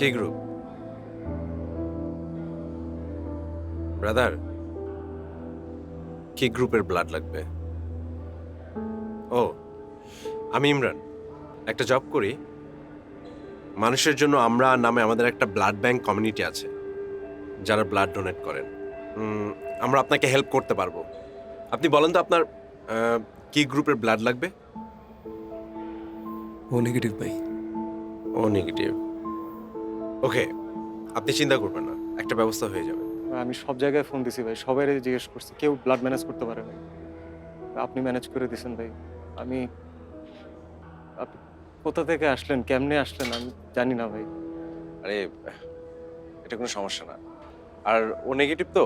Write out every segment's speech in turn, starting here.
কি group? Brother, কি গ্রুপের ব্লাড লাগবে? ও, আমি ইমরান, একটা জব করি। মানুষের জন্য আমরা নামে আমাদের একটা ব্লাড ব্যাংক কমিউনিটি আছে, যারা ব্লাড ডোনেট করেন। আমরা আপনাকে হেল্প করতে পারবো। আপনি বলেন তো আপনার কি গ্রুপের ব্লাড লাগবে? ও নেগেটিভ ভাই। ও নেগেটিভ। ওকে, আপনি চিন্তা করবেন না, একটা ব্যবস্থা হয়ে যাবে। আমি সব জায়গায় ফোন দিছি ভাই, সবাই জিজ্ঞেস করছি, কেউ ব্লাড ম্যানেজ করতে পারে নাই। আপনি ম্যানেজ করে দিয়েছেন ভাই। আমি আপনি কোথা থেকে আসলেন, কেমনে আসলেন আমি জানি না ভাই। আরে, এটা কোনো সমস্যা না। আর ও নেগেটিভ তো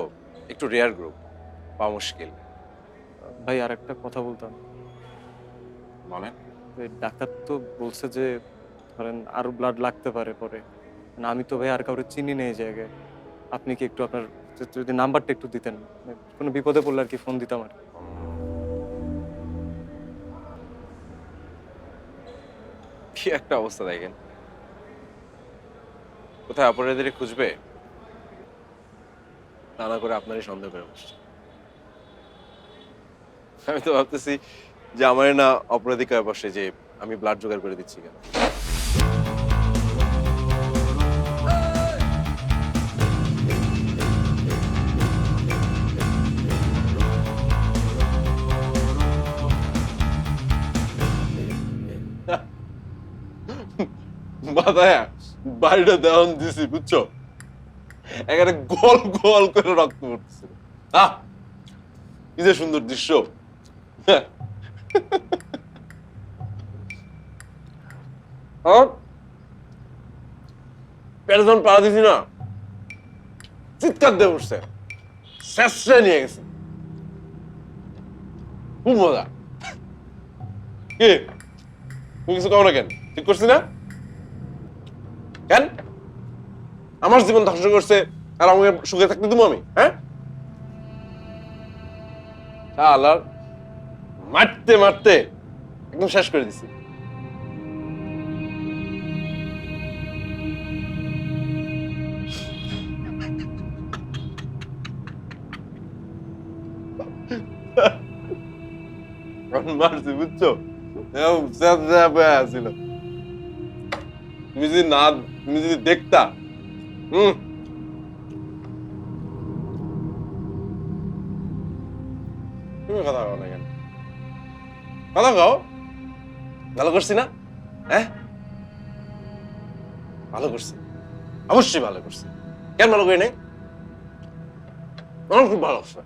একটু রেয়ার গ্রুপ, পাওয়া মুশকিল। ভাই আর একটা কথা বলতাম। বলেন। ওই ডাক্তার তো বলছে যে ধরেন আরো ব্লাড লাগতে পারে পরে। না, আমি তো ভাই আর কাউকে চিনি না এই জায়গায়। আপনি কি একটু আপনার যদি নাম্বারটা একটু দিতেন, কোনো বিপদে পড়লে আর কি ফোন দিতাম আর কি। কি একটা অবস্থা দেখেন, কোথায় অপরাধীরা খুঁজবে তা না করে আপনারই সন্দেহ করে বসছে। আমি তো ভাবতেছি যে আমার না অপরাধী কয়ে বসে যে আমি ব্লাড জোগাড় করে দিচ্ছি কেন। মাথায় বাড়িটা দেওয়ান দিছি বুঝছো, এখানে গোল গোল করে রক্ত পড়তেছে। আহ, কি যে সুন্দর দৃশ্য। পেটে যখন পা দিছি না, চিৎকার দিয়ে উঠছে, শেষে নিয়ে গেছে। খুব মজা। কি তুমি কিছু কও না কেন? ঠিক করছি না কেন? আমার জীবন ধ্বংস করছে আর আমাকে সুখে থাকতে দেবো আমি? হ্যাঁ, আল্লাহ মারতে মারতে একদম শেষ করে দিছি। মারছি বুঝছো, ছিল। তুমি যদি না, তুমি যদি দেখতা, তুমি কথা কও না কেন? কথা কও। ভালো করছি না? হ্যাঁ, ভালো করছি, অবশ্যই ভালো করছি। কেন ভালো করি নাই? আমার খুব ভালো লাগছে।